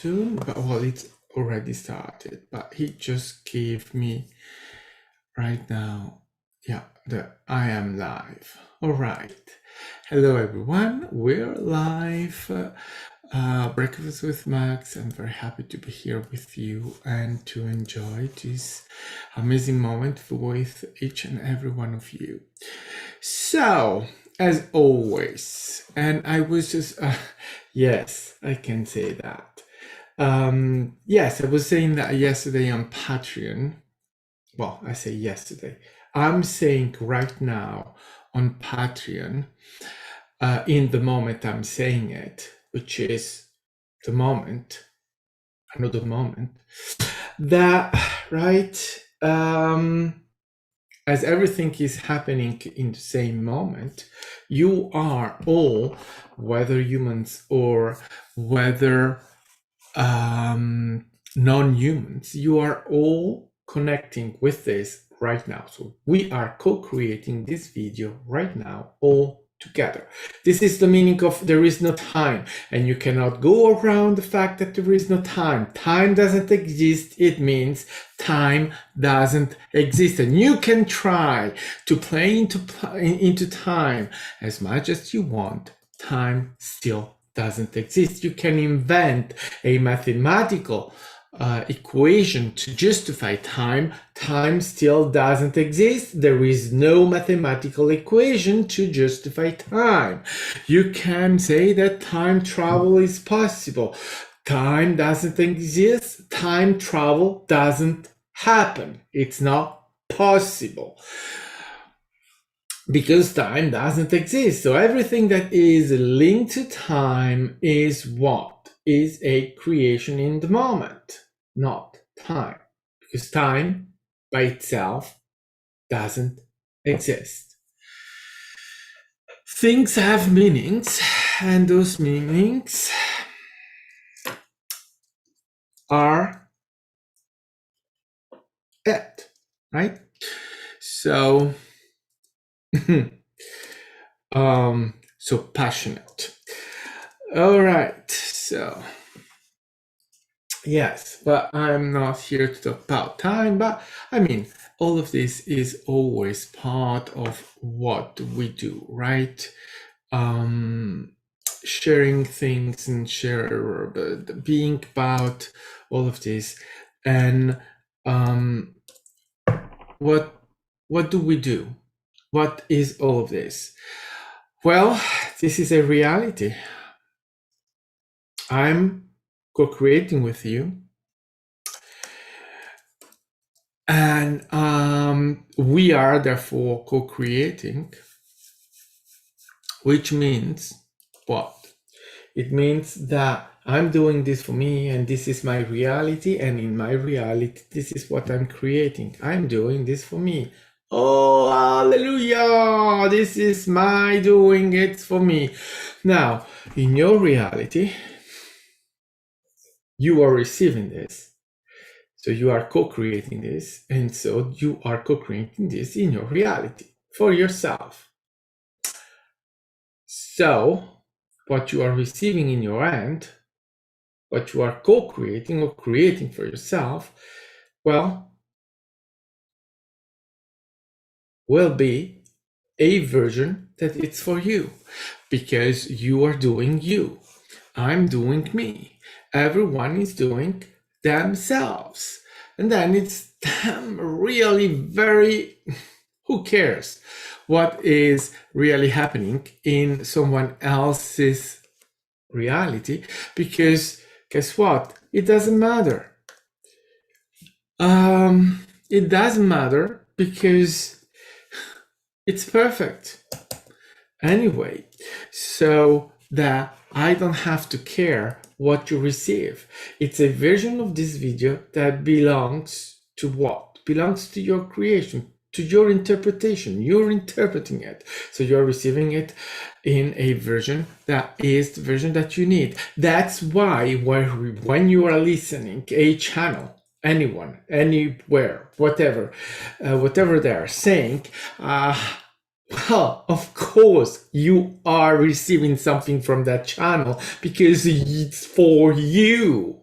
soon, but well, it's already started, but he just gave me right now, yeah, the I am live. All right. Hello, everyone. We're live. Breakfast with Max. I'm very happy to be here with you and to enjoy this amazing moment with each and every one of you. So, as always, and I was just, yes, I can say that. Yes, I was saying that yesterday on Patreon. Well, I say yesterday. I'm saying right now on Patreon, in the moment I'm saying it, which is the moment, another moment, that, right, as everything is happening in the same moment, you are all, whether humans or whether non-humans, you are all connecting with this right now. So we are co-creating this video right now all together. This is the meaning of there is no time, and you cannot go around the fact that there is no time. Time doesn't exist. It means time doesn't exist, and you can try to play into time as much as you want. Time still doesn't exist. You can invent a mathematical equation to justify time. Time still doesn't exist. There is no mathematical equation to justify time. You can say that time travel is possible. Time doesn't exist. Time travel doesn't happen. It's not possible, because time doesn't exist. So everything that is linked to time is what? Is a creation in the moment, not time. Because time by itself doesn't exist. Things have meanings, and those meanings are it, right? So so passionate. All right, so yes, but I'm not here to talk about time, but I mean, all of this is always part of what we do, right? Sharing things and being about all of this. And what do we do? What is all of this? Well, this is a reality. I'm co-creating with you, and we are therefore co-creating, which means what? It means that I'm doing this for me, and this is my reality, and in my reality, this is what I'm creating. I'm doing this for me. Oh, hallelujah! This is my doing it for me. Now, in your reality, you are receiving this. So you are co-creating this, and so you are co-creating this in your reality for yourself. So what you are receiving in your hand, what you are co-creating or creating for yourself, well, will be a version that it's for you, because you are doing you. I'm doing me. Everyone is doing themselves. And then it's really very, who cares what is really happening in someone else's reality, because guess what? It doesn't matter. It doesn't matter because it's perfect anyway, so that I don't have to care what you receive. It's a version of this video that belongs to what? Belongs to your creation, to your interpretation. You're interpreting it, so you're receiving it in a version that is the version that you need. That's why when you are listening a channel, anyone, anywhere, whatever they are saying, well, of course, you are receiving something from that channel because it's for you.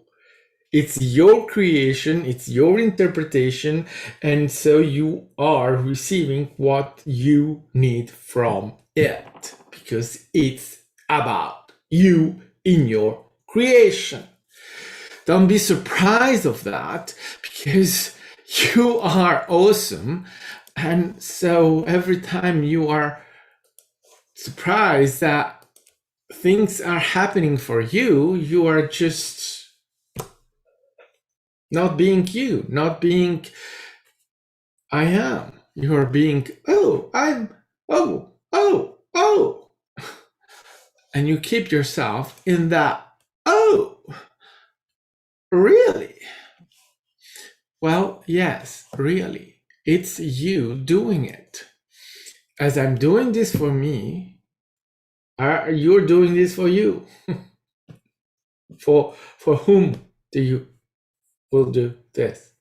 It's your creation, it's your interpretation, and so you are receiving what you need from it because it's about you in your creation. Don't be surprised of that because you are awesome. And so every time you are surprised that things are happening for you, you are just not being you, not being I am. You are being, oh, I'm, oh, oh, oh. And you keep yourself in that, oh, really? Well, yes, really. It's you doing it. As I'm doing this for me, you're doing this for you. For whom do you will do this?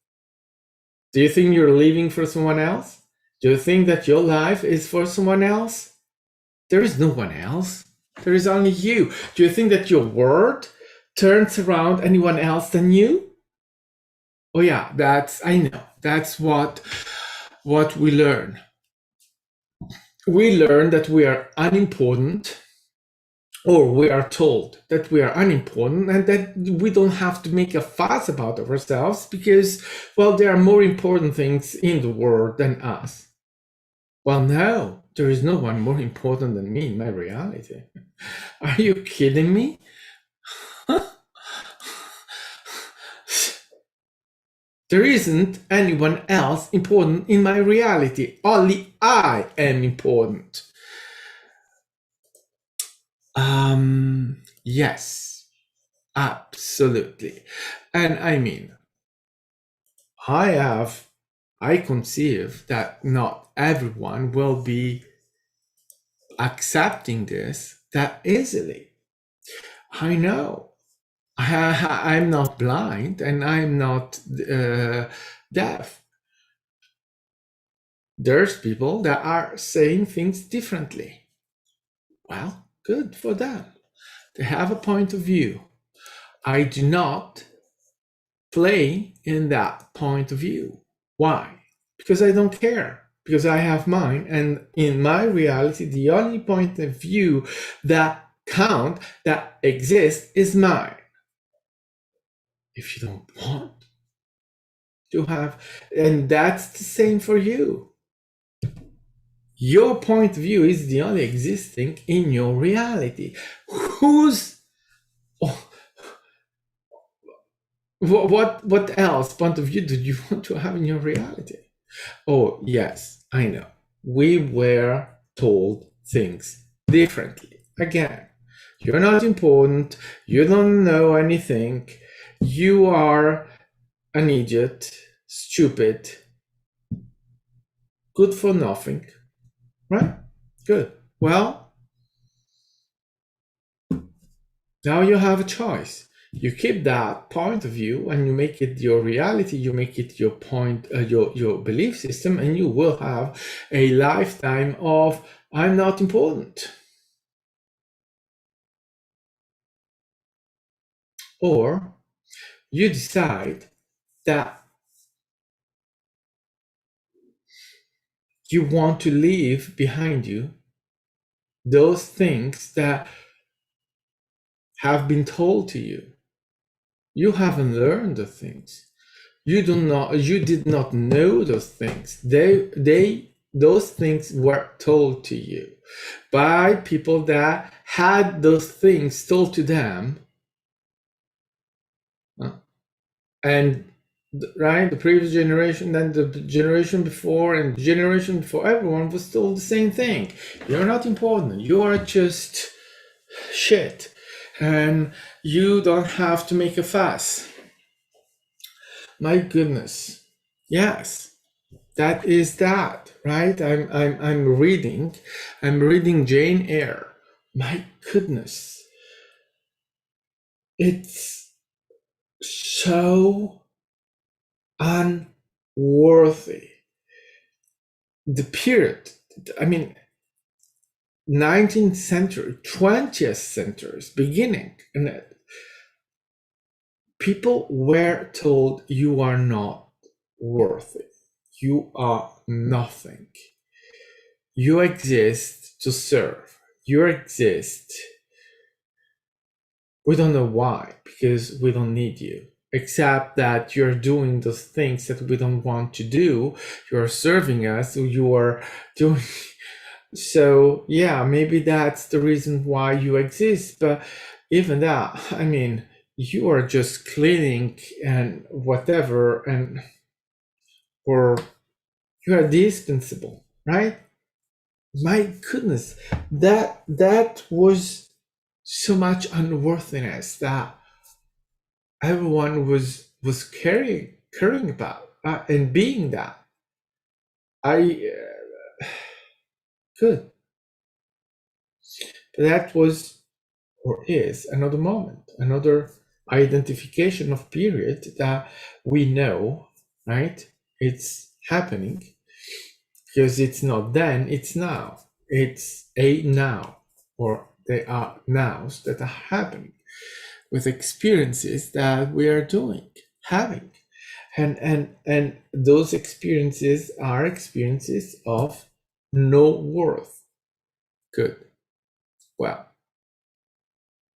Do you think you're living for someone else? Do you think that your life is for someone else? There is no one else. There is only you. Do you think that your world turns around anyone else than you? Oh yeah, I know. That's what we learn. We learn that we are unimportant, or we are told that we are unimportant and that we don't have to make a fuss about ourselves because, well, there are more important things in the world than us. Well, no, there is no one more important than me in my reality. Are you kidding me? There isn't anyone else important in my reality. Only I am important. Yes, absolutely. And I mean, I conceive that not everyone will be accepting this that easily. I know. I'm not blind and I'm not deaf. There's people that are saying things differently. Well, good for them. They have a point of view. I do not play in that point of view. Why? Because I don't care. Because I have mine, and in my reality, the only point of view that count, that exists, is mine. If you don't want to have, and that's the same for you. Your point of view is the only existing in your reality. Whose what else point of view do you want to have in your reality? Oh yes, I know. We were told things differently. Again, you're not important, you don't know anything, you are an idiot, stupid, good for nothing. Right? Good. Well, now you have a choice. You keep that point of view and you make it your reality, you make it your point, your belief system, and you will have a lifetime of I'm not important. Or you decide that you want to leave behind you those things that have been told to you. You haven't learned the things. You did not know those things. Those things were told to you by people that had those things told to them. And right, the previous generation, then the generation before, and the generation before, everyone was told the same thing. You're not important. You are just shit. And you don't have to make a fuss. My goodness. Yes. That is that, right? I'm reading Jane Eyre. My goodness. It's so unworthy. The period, I mean, 19th century, 20th century's beginning, and people were told you are not worthy, you are nothing, you exist to serve, you exist. We don't know why, because we don't need you, except that you're doing those things that we don't want to do. You're serving us, you are doing. So yeah, maybe that's the reason why you exist. But even that, I mean, you are just cleaning and whatever, and or you are dispensable, right? My goodness, that was so much unworthiness that everyone was caring about, and being that. I good. That was or is another moment, another identification of period that we know, right? It's happening because it's not then, it's now. It's a now, or they are nows that are happening with experiences that we are doing, having. And those experiences are experiences of no worth. Good. Well,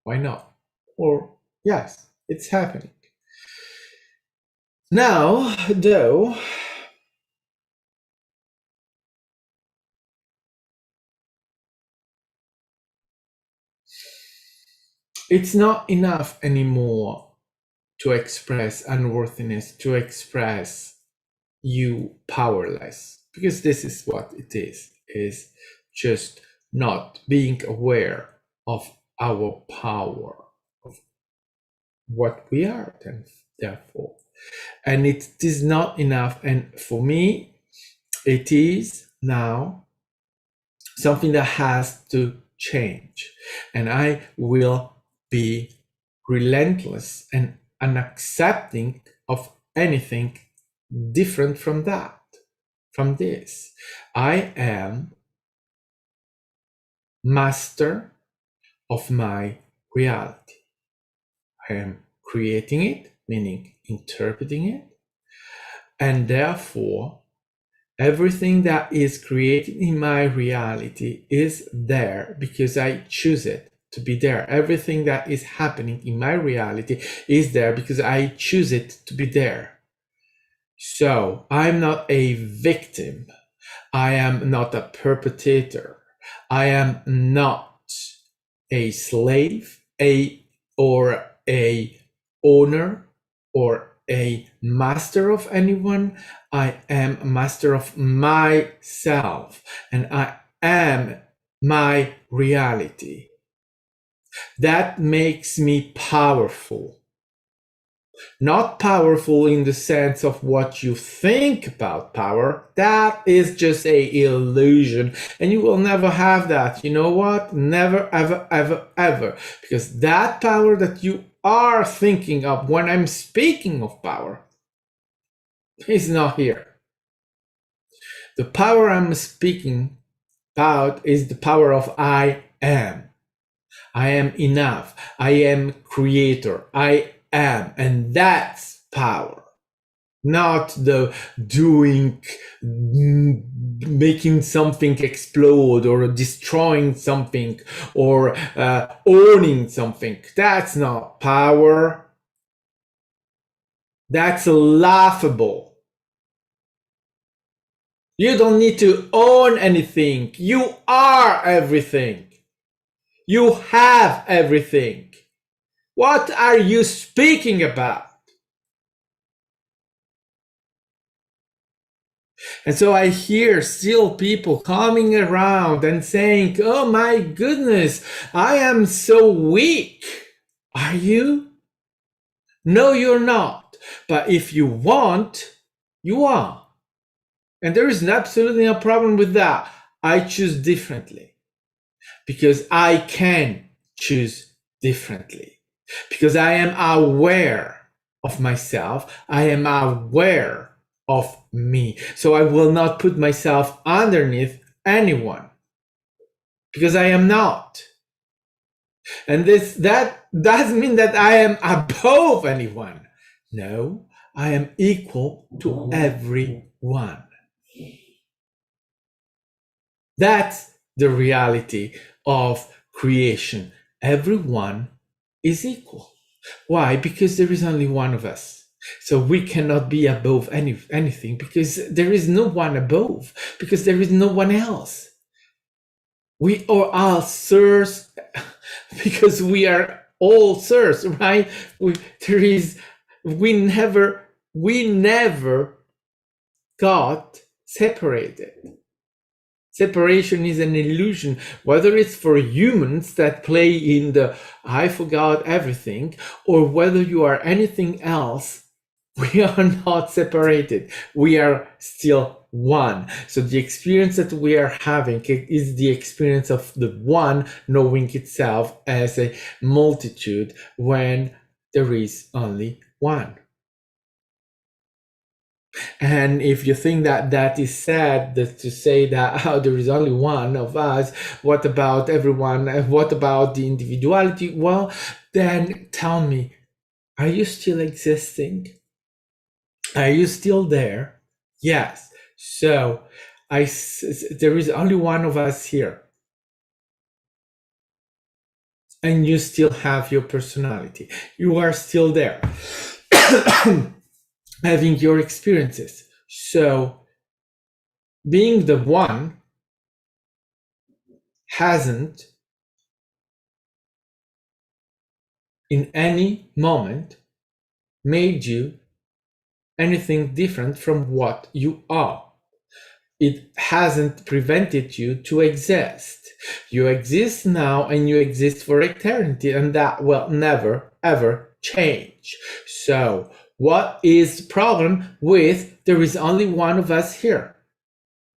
why not? Or yes, it's happening. Now, though, it's not enough anymore to express unworthiness, to express you powerless, because this is what it is just not being aware of our power, of what we are, then therefore. And it is not enough. And for me, it is now something that has to change. And I will be relentless and unaccepting of anything different from that, from this. I am master of my reality. I am creating it, meaning interpreting it, and therefore everything that is created in my reality is there because I choose it to be there. Everything that is happening in my reality is there because I choose it to be there. So I'm not a victim. I am not a perpetrator. I am not a slave, or a owner, or a master of anyone. I am a master of myself, and I am my reality. That makes me powerful. Not powerful in the sense of what you think about power. That is just a illusion, and you will never have that. You know what? Never, ever, ever, ever. Because that power that you are thinking of when I'm speaking of power is not here. The power I'm speaking about is the power of I am. I am enough. I am creator. I am. And that's power. Not the doing, making something explode, or destroying something, or owning something. That's not power. That's laughable. You don't need to own anything. You are everything. You have everything. What are you speaking about? And so I hear still people coming around and saying, oh my goodness, I am so weak. Are you? No, you're not. But if you want, you are. And there is absolutely no problem with that. I choose differently because I can choose differently, because I am aware of myself. I am aware of me. So I will not put myself underneath anyone, because I am not. And that doesn't mean that I am above anyone. No, I am equal to everyone. That's the reality of creation. Everyone is equal. Why? Because there is only one of us. So we cannot be above anything, because there is no one above, because there is no one else. We are all sirs because we are all sirs, right? We never got separated. Separation is an illusion, whether it's for humans that play in the I forgot everything, or whether you are anything else. We are not separated. We are still one. So the experience that we are having is the experience of the one knowing itself as a multitude when there is only one. And if you think that that is sad, that to say that there is only one of us, what about everyone? What about the individuality? Well, then tell me, are you still existing? Are you still there? Yes. So there is only one of us here. And you still have your personality. You are still there, having your experiences. So being the one hasn't in any moment made you anything different from what you are. It hasn't prevented you to exist. You exist now and you exist for eternity, and that will never ever change. So what is the problem with there is only one of us here?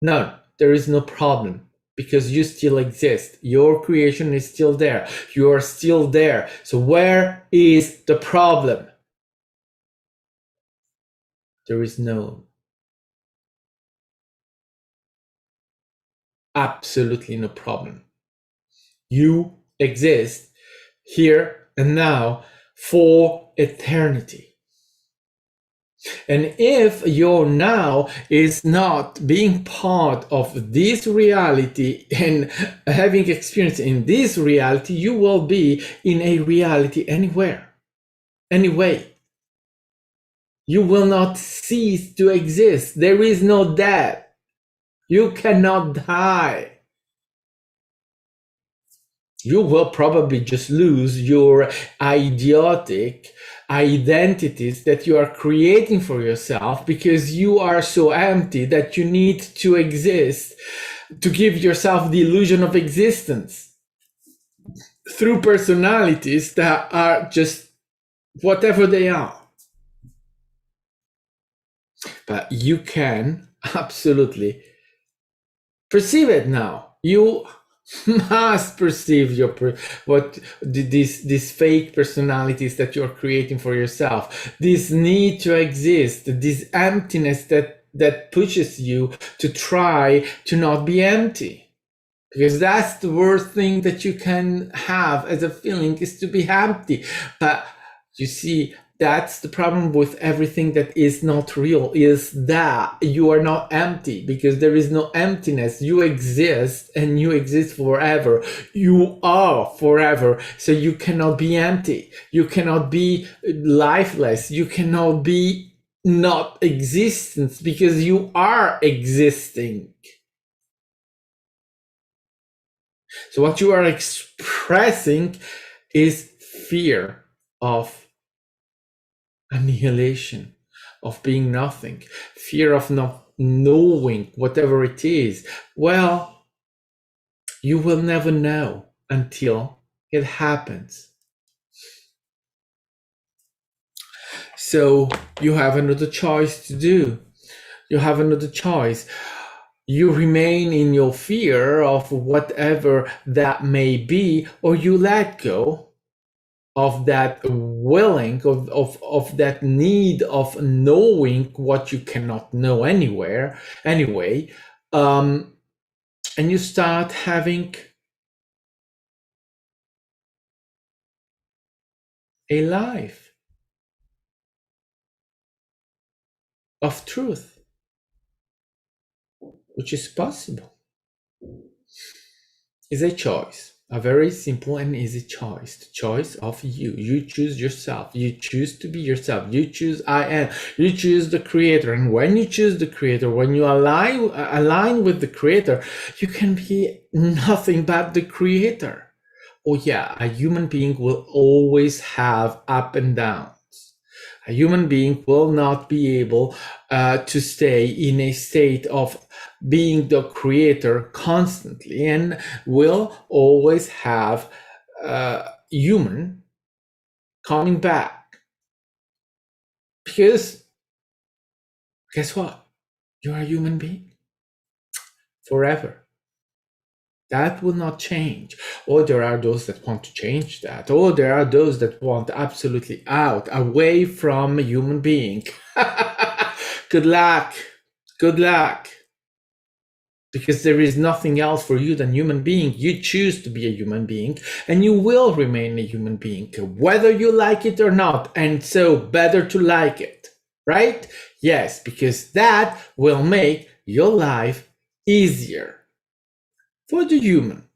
None. There is no problem, because you still exist. Your creation is still there. You are still there. So where is the problem? There is absolutely no problem. You exist here and now for eternity. And if your now is not being part of this reality and having experience in this reality, you will be in a reality anywhere, anyway. You will not cease to exist. There is no death. You cannot die. You will probably just lose your idiotic identities that you are creating for yourself, because you are so empty that you need to exist to give yourself the illusion of existence through personalities that are just whatever they are. But you can absolutely perceive it now. You must perceive these fake personalities that you're creating for yourself, this need to exist, this emptiness that pushes you to try to not be empty, because that's the worst thing that you can have as a feeling, is to be empty. But you see, that's the problem with everything that is not real, is that you are not empty, because there is no emptiness. You exist, and you exist forever. You are forever. So you cannot be empty. You cannot be lifeless. You cannot be not existence, because you are existing. So what you are expressing is fear of annihilation, of being nothing, fear of not knowing whatever it is. Well, you will never know until it happens. So you have another choice to do. You have another choice. You remain in your fear of whatever that may be, or you let go of that willing, of that need of knowing what you cannot know anyway, and you start having a life of truth, which is possible. It's a choice, a very simple and easy choice. The choice of you. You choose yourself. You choose to be yourself. You choose I am. You choose the creator. And when you choose the creator, when you align with the creator, you can be nothing but the creator. Oh yeah, a human being will always have up and downs. A human being will not be able to stay in a state of being the creator constantly, and will always have human coming back. Because guess what? You're a human being forever. That will not change. Or there are those that want to change that. Or there are those that want absolutely out, away from a human being. Good luck. Good luck. Because there is nothing else for you than human being. You choose to be a human being, and you will remain a human being, whether you like it or not. And so better to like it, right? Yes, because that will make your life easier for the human.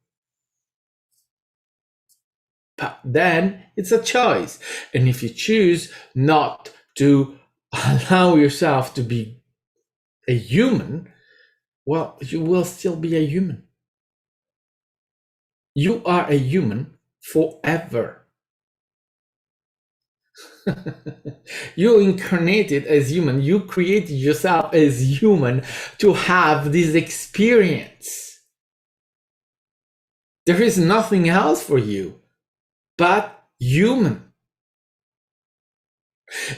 But then it's a choice. And if you choose not to allow yourself to be a human, well, you will still be a human. You are a human forever. You incarnated as human. You created yourself as human to have this experience. There is nothing else for you but human.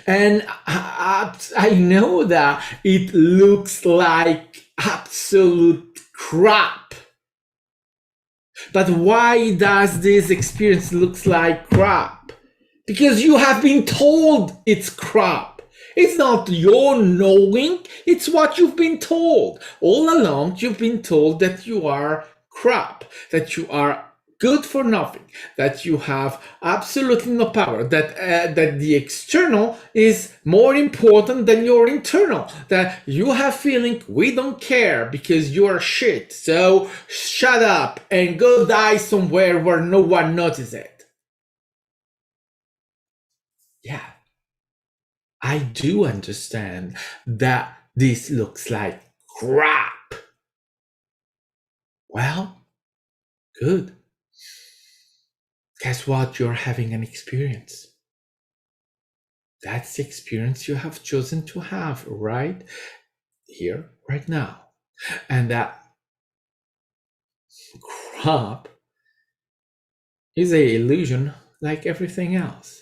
And I know that it looks like absolute crap. But why does this experience look like crap? Because you have been told it's crap. It's not your knowing, it's what you've been told. All along, you've been told that you are crap, that you are good for nothing, that you have absolutely no power, that the external is more important than your internal, that you have feeling we don't care because you are shit, so shut up and go die somewhere where no one notices it. Yeah, I do understand that this looks like crap. Well, good. Guess what? You're having an experience. That's the experience you have chosen to have right here, right now. And that crap is an illusion like everything else.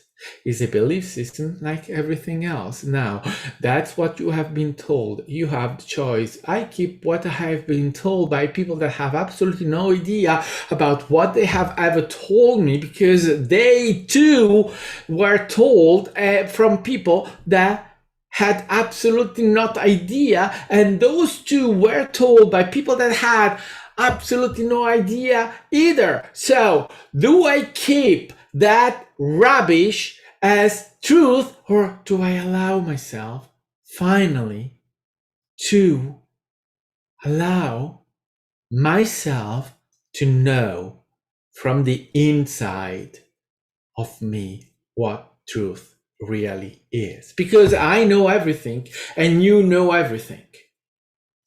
Is a belief system like everything else. Now, that's what you have been told. You have the choice. I keep what I have been told by people that have absolutely no idea about what they have ever told me, because they too were told from people that had absolutely not idea, and those two were told by people that had absolutely no idea either. So, do I keep that rubbish as truth, or do I allow myself finally to allow myself to know from the inside of me what truth really is? Because I know everything and you know everything.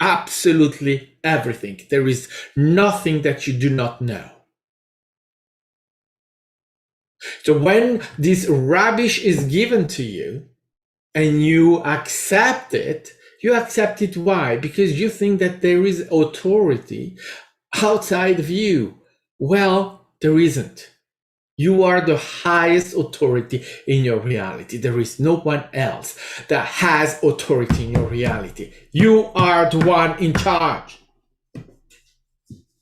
Absolutely everything. There is nothing that you do not know. So when this rubbish is given to you and you accept it why? Because you think that there is authority outside of you. Well, there isn't. You are the highest authority in your reality. There is no one else that has authority in your reality. You are the one in charge,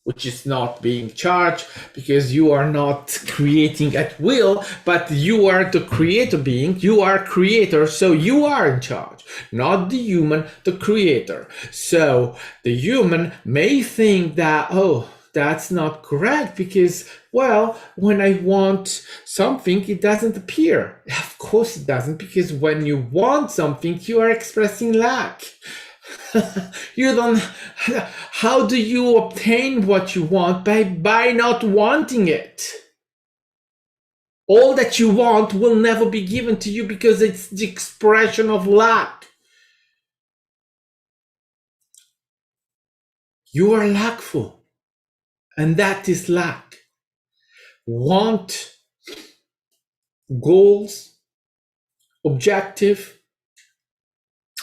which is not being charged because you are not creating at will, but you are the creator being. You are creator, so you are in charge, not the human, the creator. So the human may think that, oh, that's not correct because, well, when I want something, it doesn't appear. Of course it doesn't, because when you want something, you are expressing lack. You don't, how do you obtain what you want? By not wanting it. All that you want will never be given to you because it's the expression of lack. You are lackful, and that is lack. Want, goals, objective.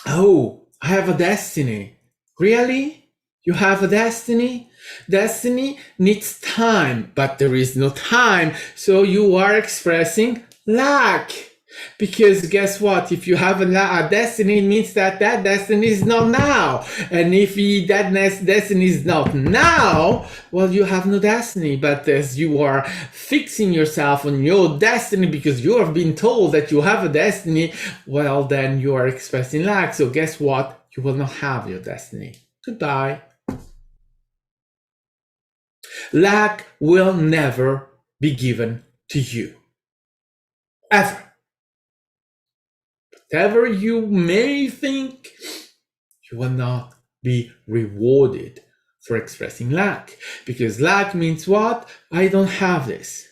Oh, I have a destiny. Really? You have a destiny? Destiny needs time, but there is no time, so you are expressing lack. Because guess what? If you have a destiny, it means that destiny is not now. And if that destiny is not now, well, you have no destiny. But as you are fixing yourself on your destiny because you have been told that you have a destiny, well, then you are expressing lack. So guess what? You will not have your destiny. Goodbye. Lack will never be given to you. Ever. Whatever you may think, you will not be rewarded for expressing lack. Because lack means what? I don't have this.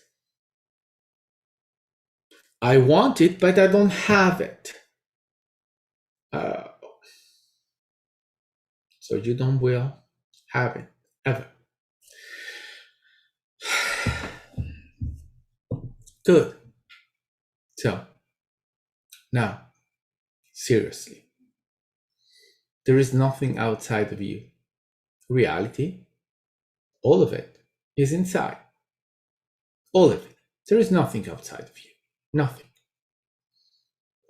I want it, but I don't have it. So you don't will have it, ever. Good. So, now, seriously, there is nothing outside of you. Reality, all of it, is inside. All of it. There is nothing outside of you. Nothing.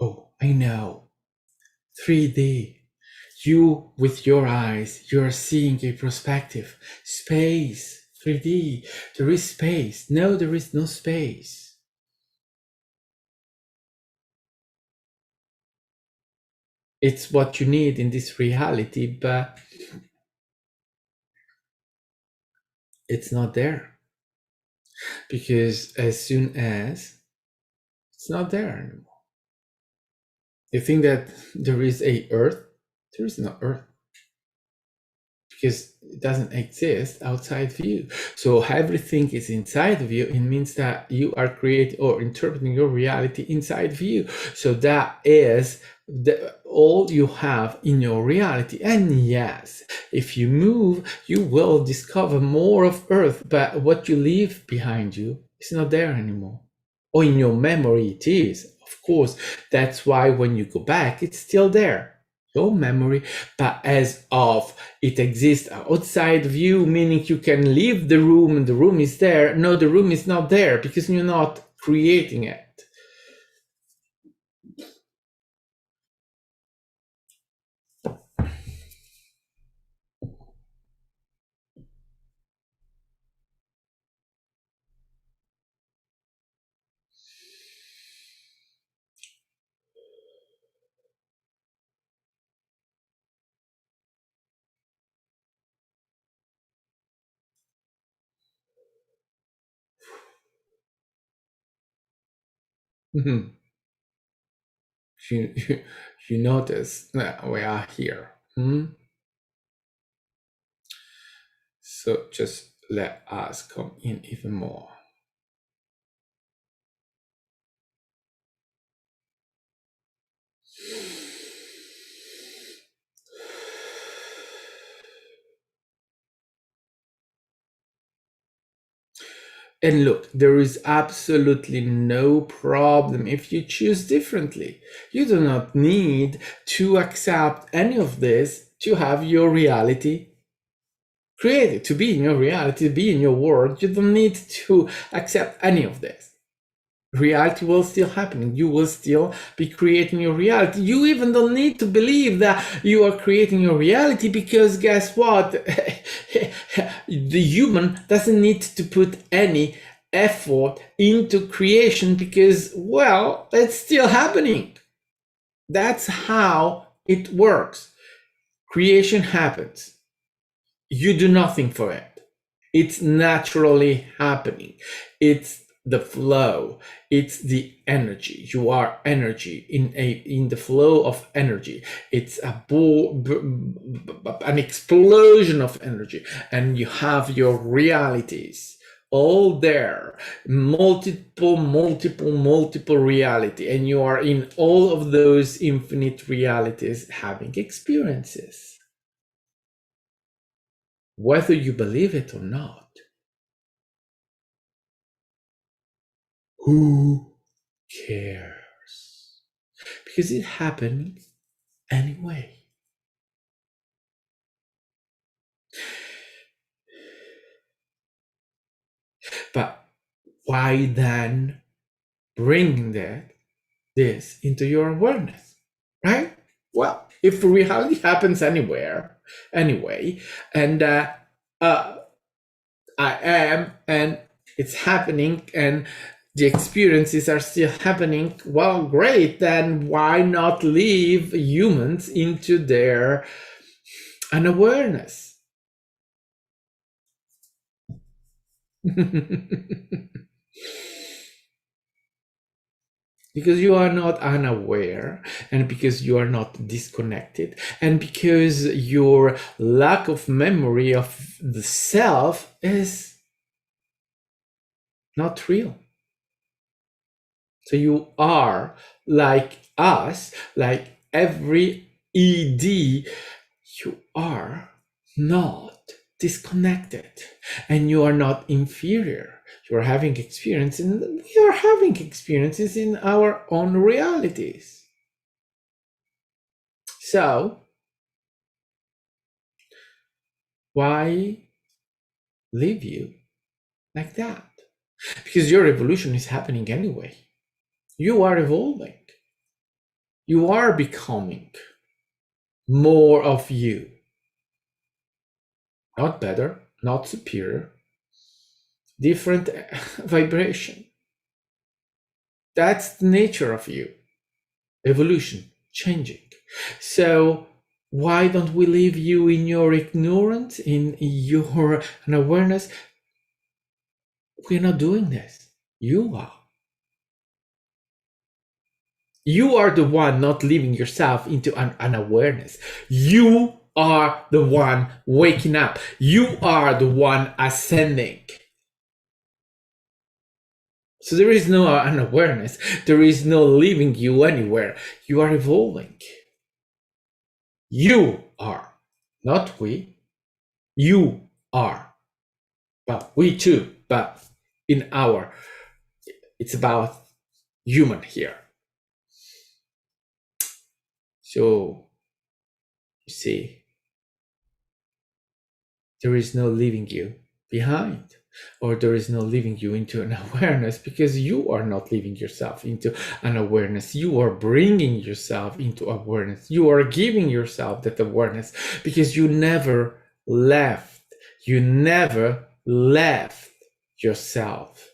Oh, I know. 3D. You, with your eyes, you're seeing a perspective. Space. 3D. There is space. No, there is no space. It's what you need in this reality, but it's not there. Because as soon as it's not there anymore. You think that there is a earth? There is no earth. Because it doesn't exist outside of you. So everything is inside of you. It means that you are creating or interpreting your reality inside of you. So that is all you have in your reality. And yes, if you move, you will discover more of Earth, but what you leave behind you is not there anymore. Or in your memory it is, of course. That's why when you go back, it's still there. Your memory, but as of it exists outside of you, meaning you can leave the room and the room is there. No, the room is not there because you're not creating it. Mm-hmm. You notice that we are here. So just let us come in even more. And look, there is absolutely no problem if you choose differently. You do not need to accept any of this to have your reality created, to be in your reality, to be in your world. You don't need to accept any of this. Reality will still happen. You will still be creating your reality. You even don't need to believe that you are creating your reality because guess what? The human doesn't need to put any effort into creation because, well, it's still happening. That's how it works. Creation happens. You do nothing for it. It's naturally happening. It's the flow. It's the energy. You are energy in the flow of energy. It's an explosion of energy, and you have your realities all there, multiple reality, and you are in all of those infinite realities having experiences, whether you believe it or not. Who cares? Because it happened anyway. But why then bring this into your awareness, right? Well, if reality happens anyway, and I am, and it's happening, and the experiences are still happening, well, great, then why not leave humans into their unawareness? Because you are not unaware, and because you are not disconnected, and because your lack of memory of the self is not real. So you are like us, like every ED, you are not disconnected, and you are not inferior. You are having experiences, and we are having experiences in our own realities. So why leave you like that? Because your evolution is happening anyway. You are evolving. You are becoming more of you. Not better, not superior, different vibration. That's the nature of you. Evolution, changing. So why don't we leave you in your ignorance, in your unawareness? We're not doing this. You are. You are the one not leaving yourself into an unawareness. You are the one waking up. You are the one ascending. So there is no unawareness. There is no leaving you anywhere. You are evolving. You are, not we. You are. But we too. But it's about human here. So you see, there is no leaving you behind, or there is no leaving you into an awareness, because you are not leaving yourself into an awareness. You are bringing yourself into awareness. You are giving yourself that awareness, because you never left. You never left yourself.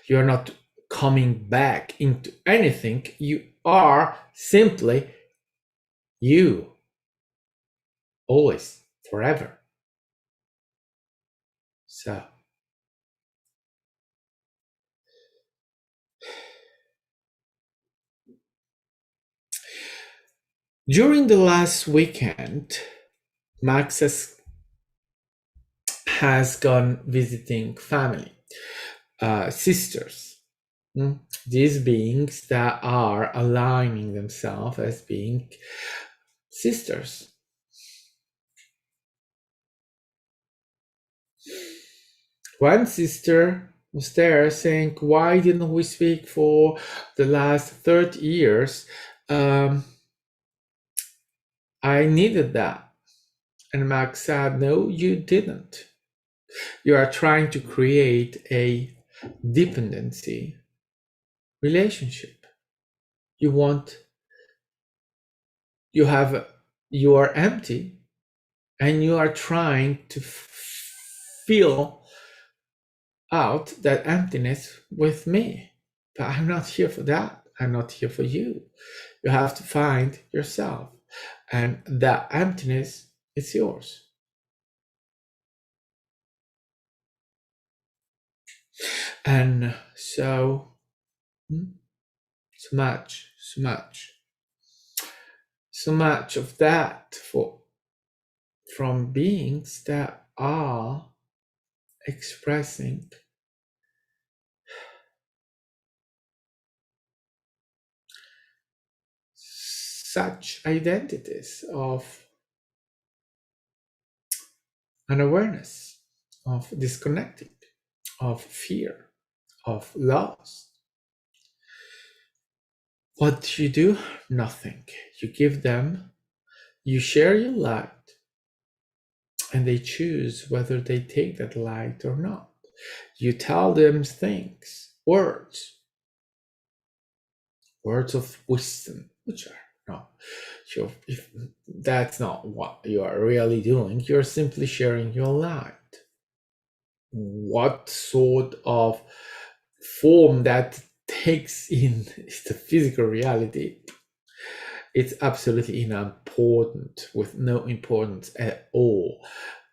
You're not coming back into anything. You are simply you, always, forever. So during the last weekend, Max has gone visiting family, sisters. These beings that are aligning themselves as being sisters. One sister was there saying, why didn't we speak for the last 30 years? I needed that. And Max said, no, you didn't. You are trying to create a dependency relationship. You are empty, and you are trying to fill out that emptiness with me. But I'm not here for that. I'm not here for you. You have to find yourself, and that emptiness is yours. And so so much of that from beings that are expressing such identities of unawareness, of disconnecting, of fear, of loss. What do you do? Nothing. You give them, you share your light, and they choose whether they take that light or not. You tell them things, words of wisdom, which are no. So if that's not what you are really doing, you're simply sharing your light. What sort of form that takes in the physical reality, it's absolutely unimportant, with no importance at all.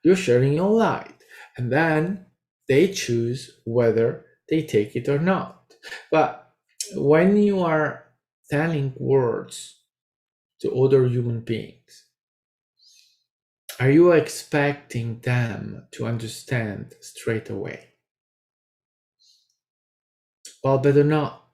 You're sharing your light, and then they choose whether they take it or not. But when you are telling words to other human beings, are you expecting them to understand straight away? Well, better not,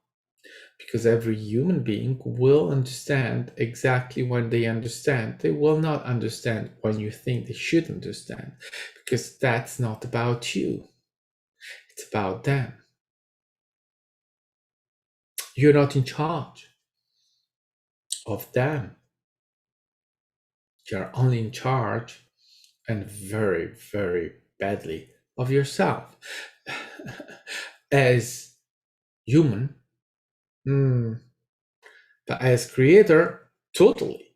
because every human being will understand exactly when they understand. They will not understand when you think they should understand, because that's not about you. It's about them. You're not in charge of them. You're only in charge, and very, very badly, of yourself. As human, but as creator, totally.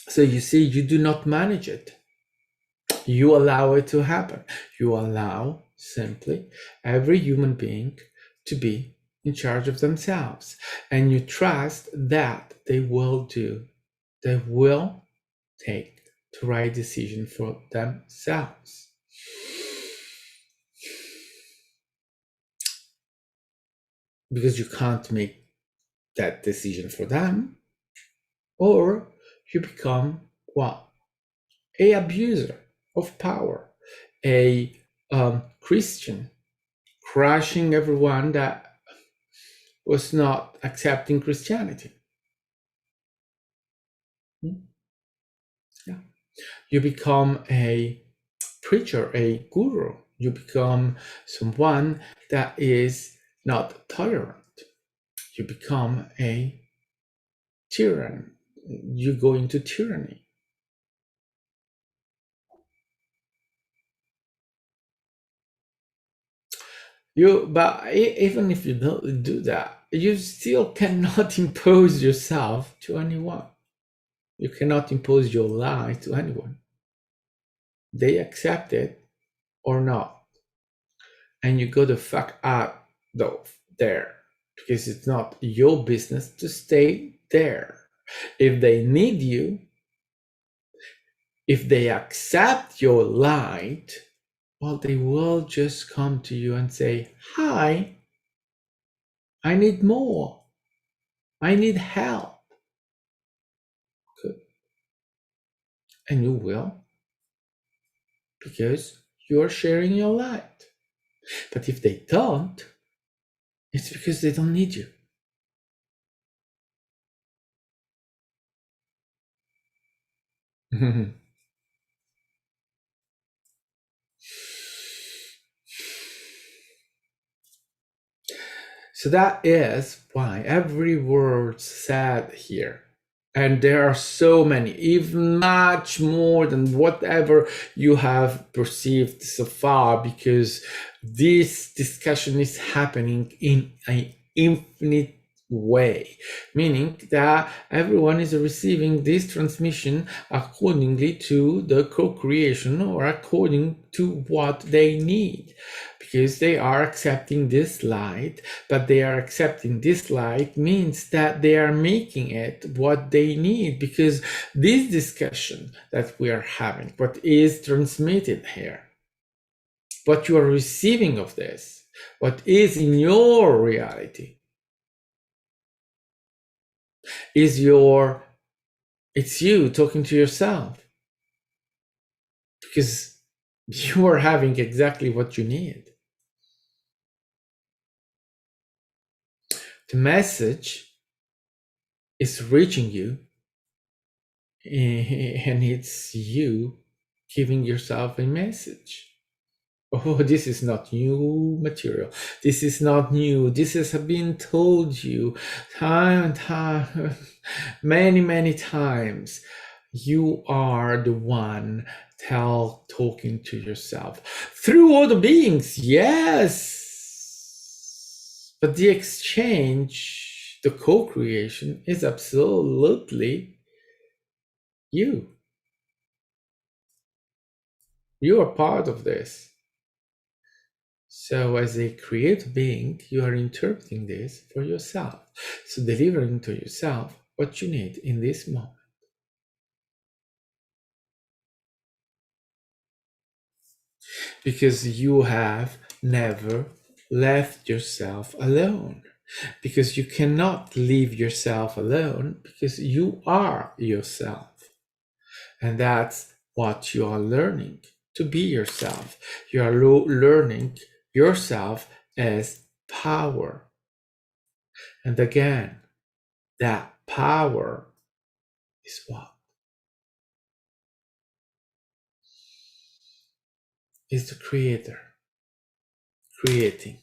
So you see, you do not manage it. You allow it to happen. You allow simply every human being to be in charge of themselves. And you trust that they will take the right decision for themselves. Because you can't make that decision for them, or you become what? A abuser of power, a Christian, crushing everyone that was not accepting Christianity. Yeah. You become a preacher, a guru. You become someone that is not tolerant. You become a tyrant. You go into tyranny. But even if you don't do that, you still cannot impose yourself to anyone. You cannot impose your lie to anyone. They accept it or not. And you go the fuck out though there, because it's not your business to stay there. If they need you, if they accept your light, well, they will just come to you and say, hi, I need more. I need help. Good. And you will, because you're sharing your light. But if they don't, it's because they don't need you. So that is why every word said here, and there are so many, even much more than whatever you have perceived so far, because this discussion is happening in an infinite way, meaning that everyone is receiving this transmission accordingly to the co-creation or according to what they need, because they are accepting this light. But they are accepting this light means that they are making it what they need, because this discussion that we are having, what is transmitted here, what you are receiving of this, what is in your reality, is it's you talking to yourself, because you are having exactly what you need. The message is reaching you, and it's you giving yourself a message. Oh, this is not new material. This is not new. This has been told you time and time, many times. You are the one talking to yourself through other beings, yes. But the exchange, the co-creation is absolutely you. You are part of this. So as a creative being, you are interpreting this for yourself. So delivering to yourself what you need in this moment. Because you have never left yourself alone. Because you cannot leave yourself alone, because you are yourself. And that's what you are learning, to be yourself. You are learning yourself as power. And again, that power is what? Is the creator creating.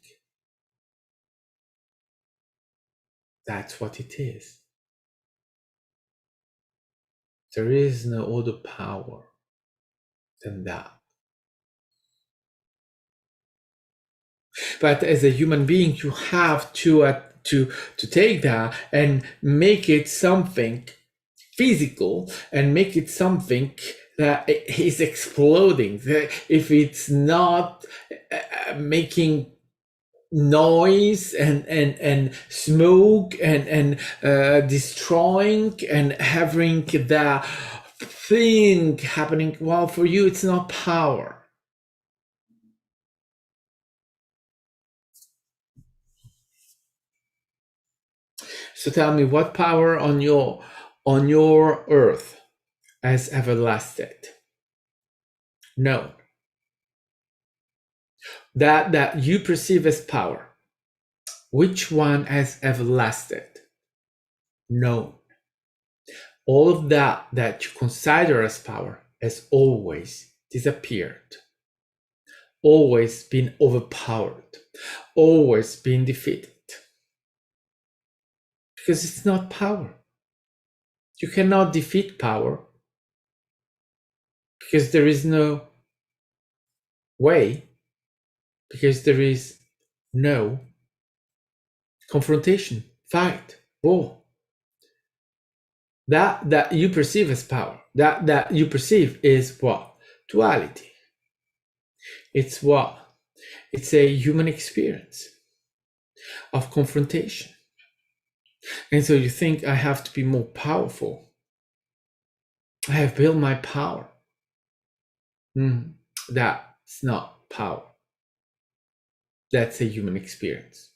That's what it is. There is no other power than that. But as a human being, you have to take that and make it something physical, and make it something that is exploding. If it's not making noise and smoke and destroying and having the thing happening, well, for you it's not power. So tell me, what power on your earth has ever lasted? No. That you perceive as power, which one has ever lasted? No. All of that you consider as power has always disappeared, always been overpowered, always been defeated. Because it's not power. You cannot defeat power, because there is no way, because there is no confrontation, fight, war. That you perceive as power, that you perceive is what? Duality. It's what? It's a human experience of confrontation. And so you think, I have to be more powerful. I have built my power. That's not power. That's a human experience.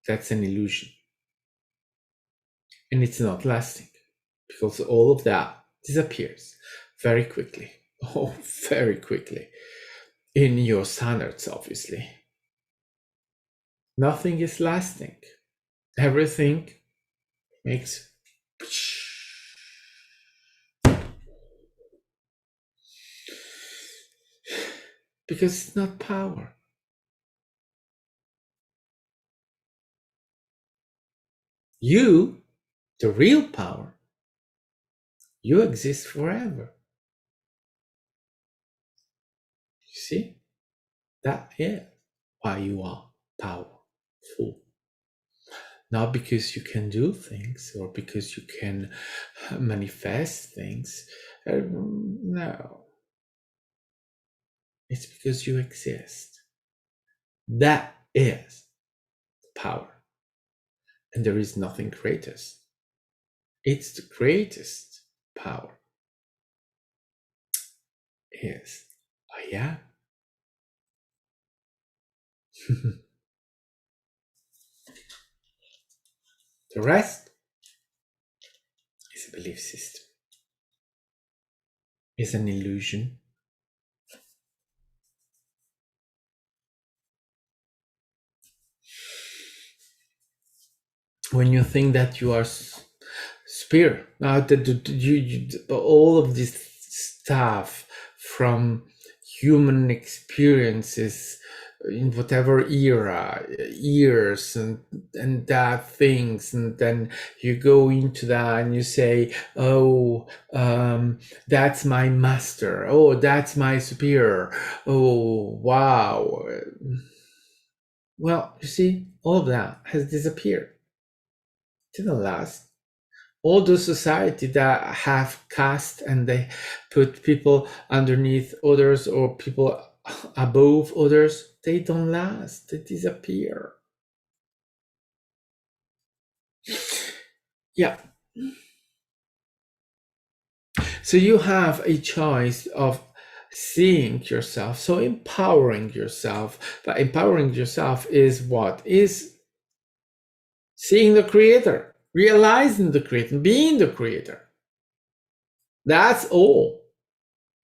That's an illusion. And it's not lasting, because all of that disappears very quickly. Oh, very quickly. In your standards, obviously. Nothing is lasting. Everything makes because it's not power. You, the real power, you exist forever. You see? That is why you are powerful. not because you can do things or because you can manifest things. No, it's because you exist. That is power. And there is nothing greatest. It's the greatest power. Is I am. The rest is a belief system, is an illusion. When you think that you are superior, all of this stuff from human experiences in whatever era, years, and that things, and then you go into that and you say, oh, that's my master, oh, that's my superior, oh, wow. Well, you see, all of that has disappeared. It didn't last. All those society that have caste and they put people underneath others or people above others, they don't last. They disappear. Yeah. So you have a choice of seeing yourself, so empowering yourself. But empowering yourself is what? Is seeing the creator, realizing the creator, being the creator. That's all.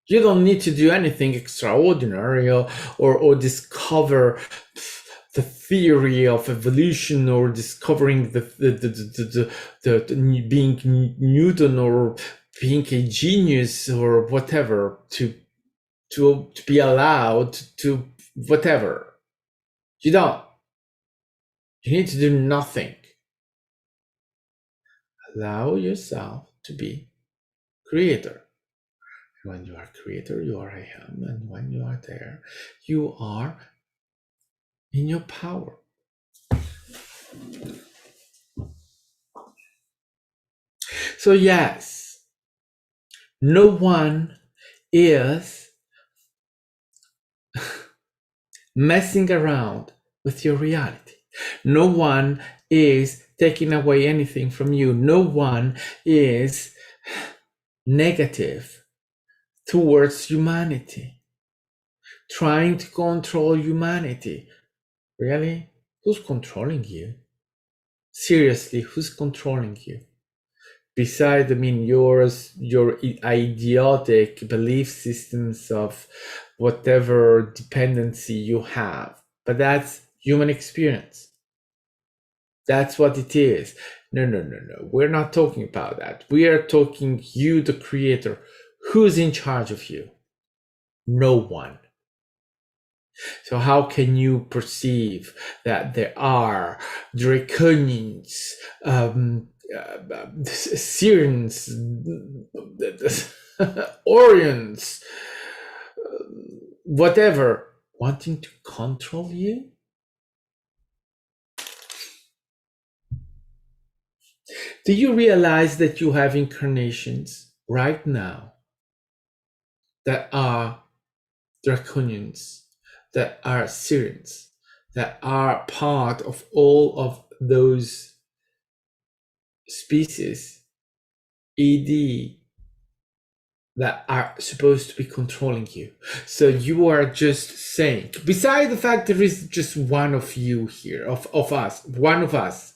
You don't need to do anything extraordinary or discover the theory of evolution or discovering the being Newton or being a genius or whatever to be allowed to whatever. You don't. You need to do nothing. Allow yourself to be creator. When you are creator, you are I am, and when you are there, you are in your power. So yes, no one is messing around with your reality. No one is taking away anything from you. No one is negative towards humanity, trying to control humanity. Really? Who's controlling you? Seriously, who's controlling you? Besides, your idiotic belief systems of whatever dependency you have. But that's human experience. That's what it is. No. We're not talking about that. We are talking you, the creator. Who's in charge of you? No one. So how can you perceive that there are draconians, Syrians, Orions, whatever, wanting to control you? Do you realize that you have incarnations right now that are draconians, that are Syrians, that are part of all of those species, ED, that are supposed to be controlling you? So you are just saying, beside the fact there is just one of you here, of us, one of us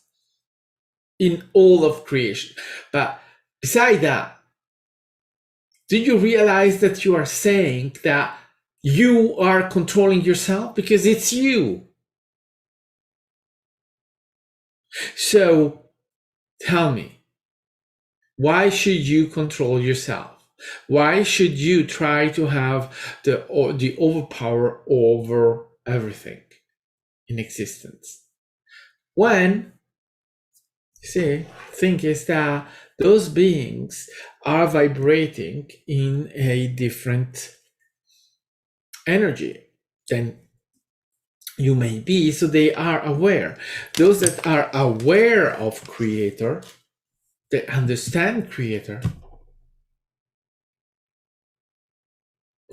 in all of creation. But beside that, do you realize that you are saying that you are controlling yourself? Because it's you. So tell me, why should you control yourself? Why should you try to have the overpower over everything in existence? When, see, thing is that those beings are vibrating in a different energy than you may be, so they are aware. Those that are aware of creator, they understand creator,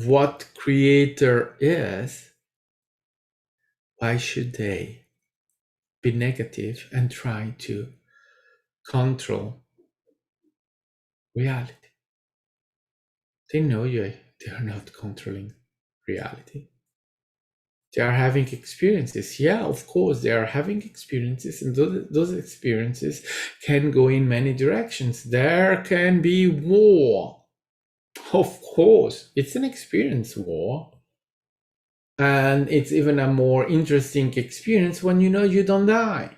what creator is, why should they be negative and try to control reality? They know they are not controlling reality. They are having experiences. Yeah, of course, they are having experiences, and those experiences can go in many directions. There can be war. Of course, it's an experience, war. And it's even a more interesting experience when you know you don't die.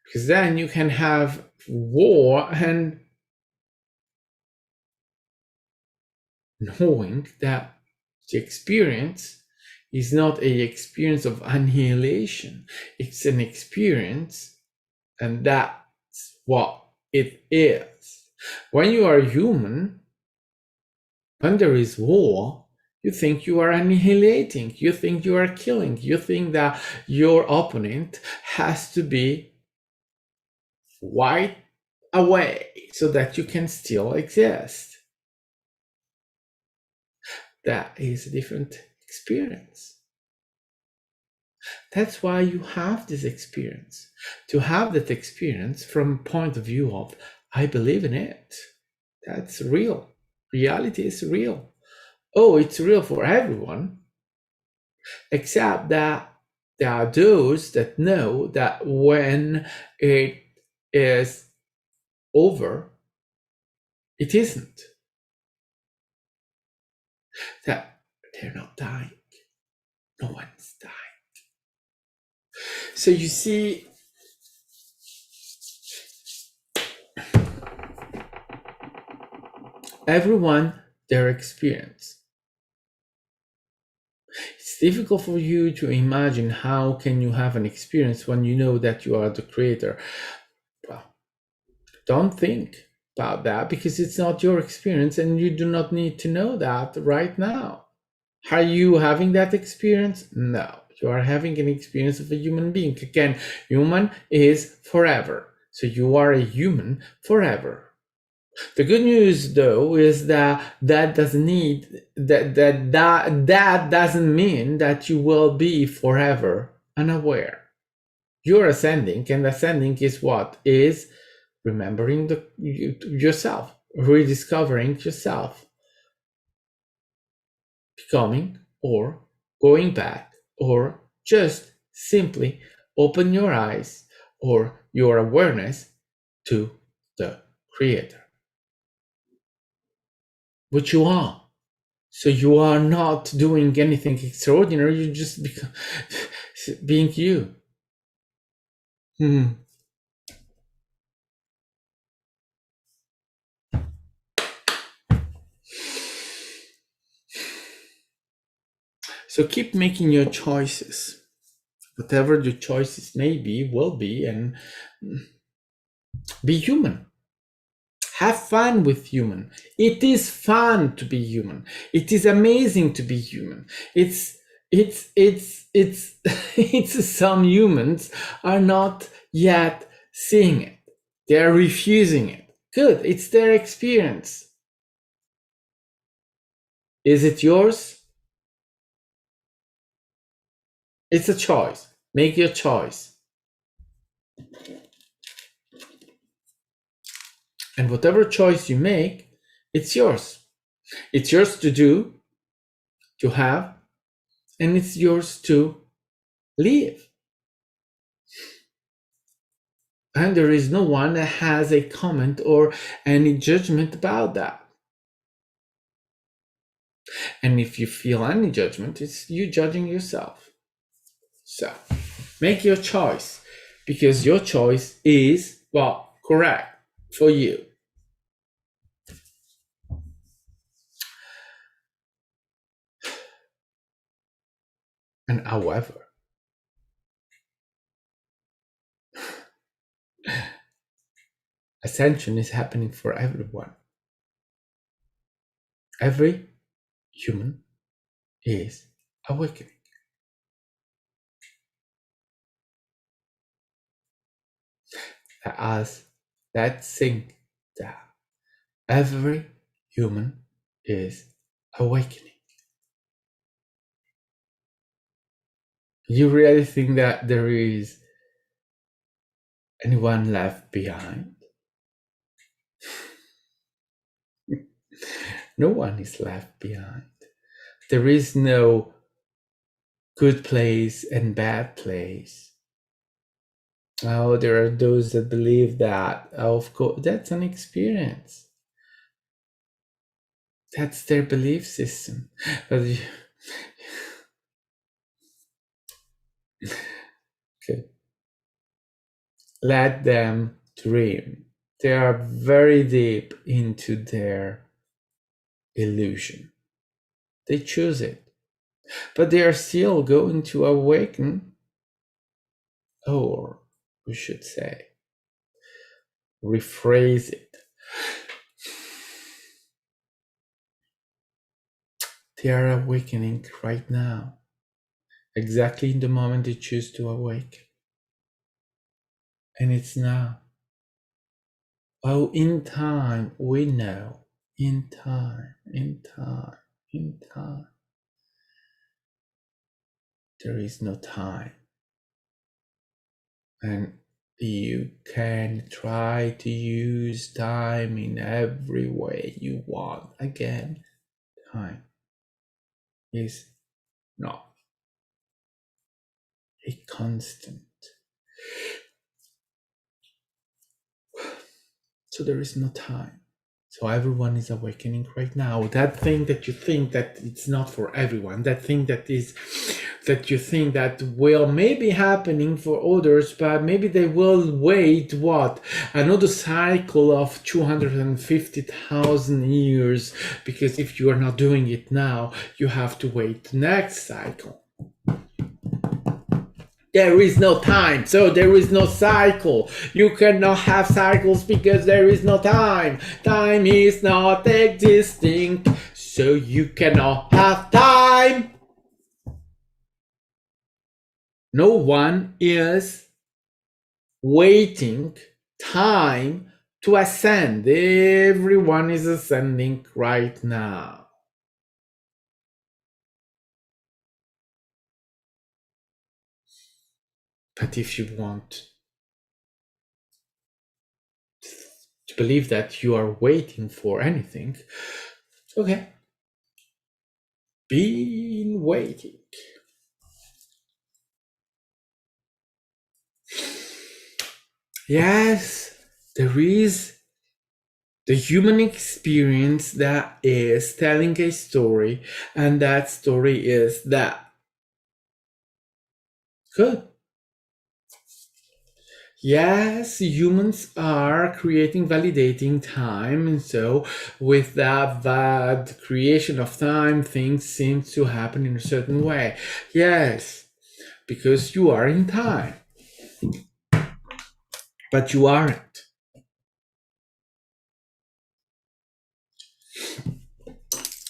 Because then you can have war and knowing that the experience is not a experience of annihilation. It's an experience, and that's what it is. When you are human, when there is war, you think you are annihilating, you think you are killing, you think that your opponent has to be wiped away so that you can still exist. That is a different experience. That's why you have this experience. To have that experience from a point of view of, I believe in it. That's real. Reality is real. Oh, it's real for everyone, except that there are those that know that when it is over, it isn't. That they're not dying. No one's dying. So you see, everyone, their experience. It's difficult for you to imagine how can you have an experience when you know that you are the creator. Well, don't think about that because it's not your experience and you do not need to know that right now. Are you having that experience? No, you are having an experience of a human being. Again, human is forever. So you are a human forever. The good news, though, is that that doesn't mean that you will be forever unaware. You're ascending, and ascending is what? Is remembering yourself, rediscovering yourself, becoming or going back, or just simply open your eyes or your awareness to the Creator, which you are. So you are not doing anything extraordinary, you're just being you. So keep making your choices. Whatever your choices may be, will be, and be human. Have fun with human. It is fun to be human. It is amazing to be human. It's it's some humans are not yet seeing it. They are refusing it. Good, it's their experience. Is it yours? It's a choice. Make your choice. And whatever choice you make, it's yours. It's yours to do, to have, and it's yours to live. And there is no one that has a comment or any judgment about that. And if you feel any judgment, it's you judging yourself. So make your choice, because your choice is, well, correct for you. And however, ascension is happening for everyone. Every human is awakening. as that think that every human is awakening. You really think that there is anyone left behind? No one is left behind. There is no good place and bad place. Oh, there are those that believe that. Of course, that's an experience. That's their belief system. But okay. Let them dream. They are very deep into their illusion. They choose it. But they are still going to awaken, or we should say, rephrase it. They are awakening right now, exactly in the moment they choose to awake. And it's now. Oh, in time, we know. In time, in time, in time. There is no time. And you can try to use time in every way you want. Again, time is not a constant. So there is no time. So everyone is awakening right now. That thing that you think that it's not for everyone, that thing that you think that will maybe happening for others, but maybe they will wait another cycle of 250,000 years, because if you are not doing it now, you have to wait the next cycle. There is no time, so there is no cycle. You cannot have cycles because there is no time. Time is not existing, so you cannot have time. No one is waiting time to ascend. Everyone is ascending right now. But if you want to believe that you are waiting for anything, okay. Been waiting. Yes, there is the human experience that is telling a story, and that story is that. Good. Yes, humans are creating, validating time, and so with that creation of time, things seem to happen in a certain way. Yes, because you are in time, but you aren't.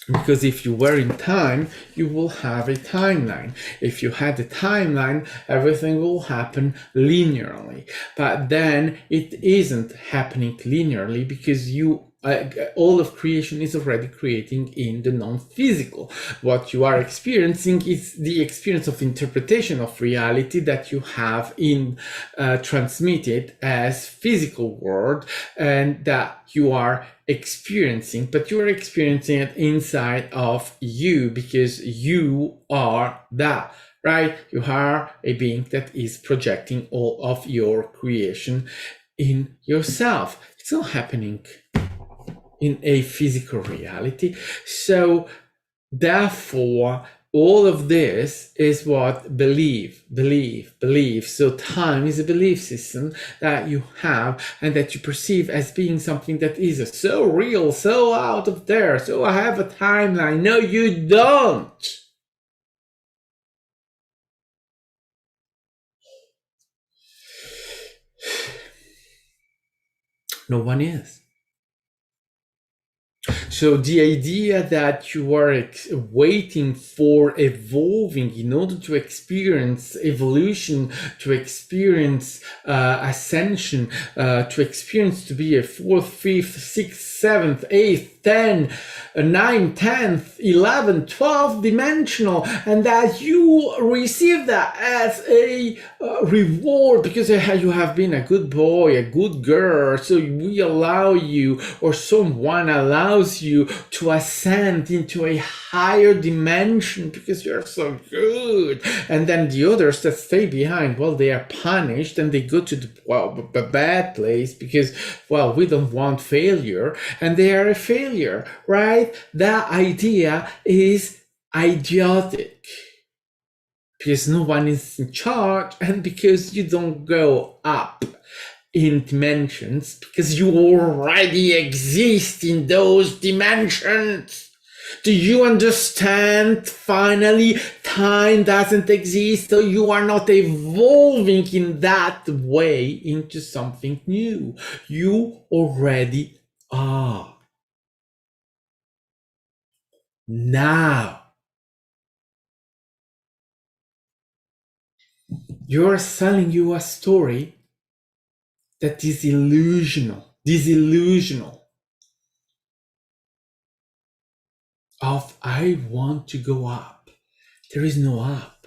Because if you were in time, you will have a timeline. If you had a timeline, everything will happen linearly. But then it isn't happening linearly because all of creation is already creating in the non-physical. What you are experiencing is the experience of interpretation of reality that you have transmitted as physical world, and that you are experiencing, but you are experiencing it inside of you because you are that, right? You are a being that is projecting all of your creation in yourself. It's not happening in a physical reality. So therefore, all of this is what belief. So time is a belief system that you have and that you perceive as being something that is so real, so out of there. So I have a timeline. No, you don't. No one is. So the idea that you are waiting for evolving in order to experience evolution, to experience ascension, to experience to be a fourth, fifth, sixth, seventh, eighth, 10, 9, 10th, 11, 12 dimensional, and that you receive that as a reward because you have been a good boy, a good girl. So we allow you, or someone allows you, to ascend into a higher dimension because you're so good. And then the others that stay behind, well, they are punished and they go to the bad place because, well, we don't want failure, and they are a failure, right? That idea is idiotic because no one is in charge, and because you don't go up in dimensions because you already exist in those dimensions. Do you understand? Finally, time doesn't exist, so you are not evolving in that way into something new. You already are. Now, you're selling you a story that is disillusional of I want to go up. There is no up.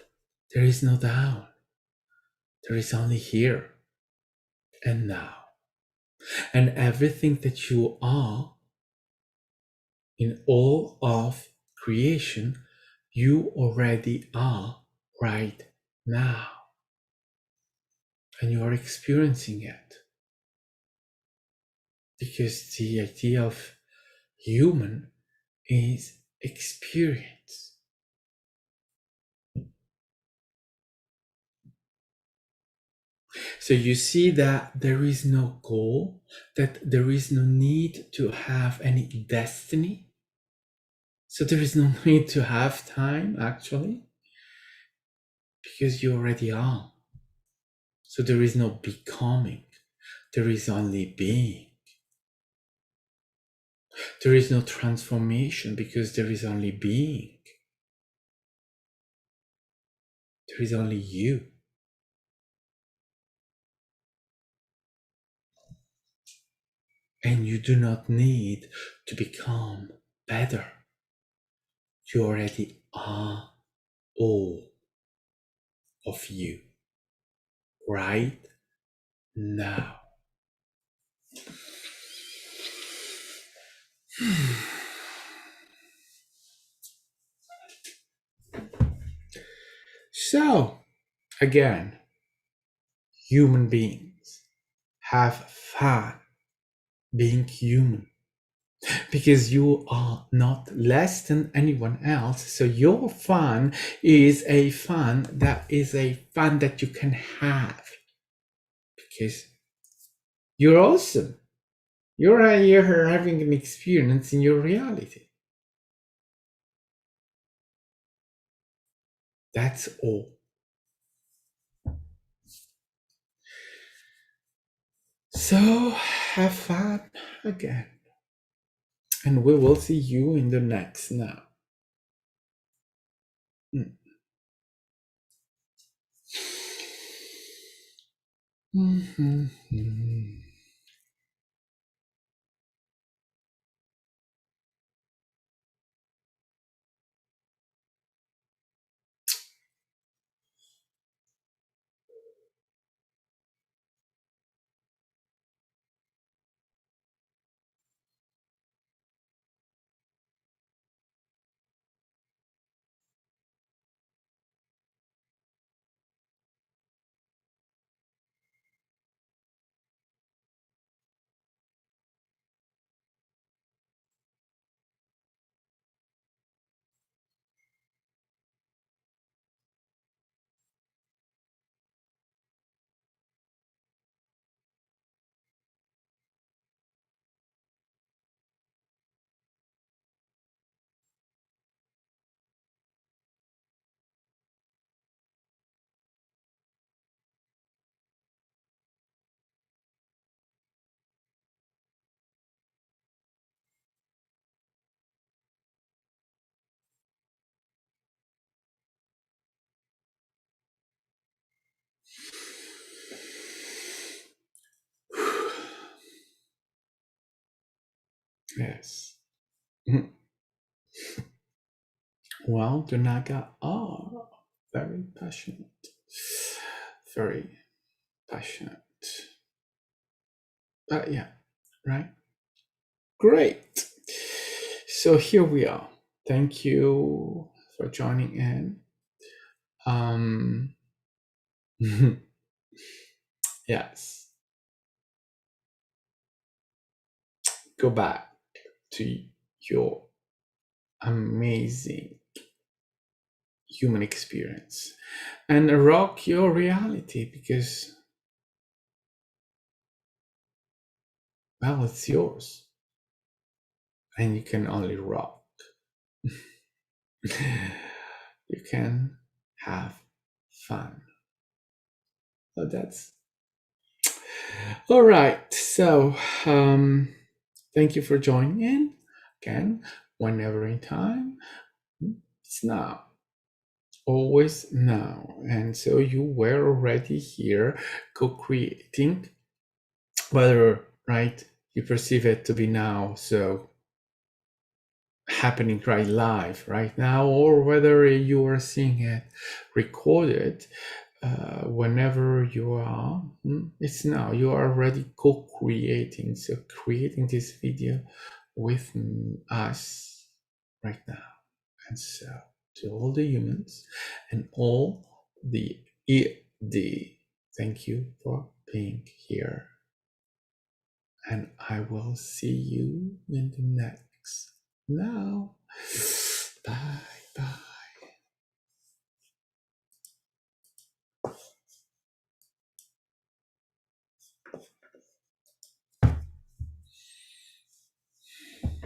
There is no down. There is only here and now. And everything that you are in all of creation, you already are right now. And you are experiencing it. Because the idea of human is experience. So you see that there is no goal, that there is no need to have any destiny. So there is no need to have time, actually, because you already are. So there is no becoming, there is only being. There is no transformation because there is only being. There is only you. And you do not need to become better. You already are all of you right now. So, again, human beings have fun being human because you are not less than anyone else. So your fun is a fun that you can have because you're awesome. You're here having an experience in your reality. That's all. So have fun again. And we will see you in the next now. Mm-hmm. Yes. Mhm. Well, the Naga are very passionate. Very passionate. But yeah, right? Great. So here we are. Thank you for joining in. Um, yes. Go back to your amazing human experience and rock your reality because, well, it's yours and you can only rock. You can have fun. So that's all right. So, thank you for joining in again, whenever in time. It's now, always now. And so you were already here co-creating, whether, right, you perceive it to be now, so happening right live right now, or whether you are seeing it recorded whenever you are, it's now. You are already co-creating, so creating this video with us right now. And so to all the humans and all the ED, thank you for being here. And I will see you in the next now. Bye bye.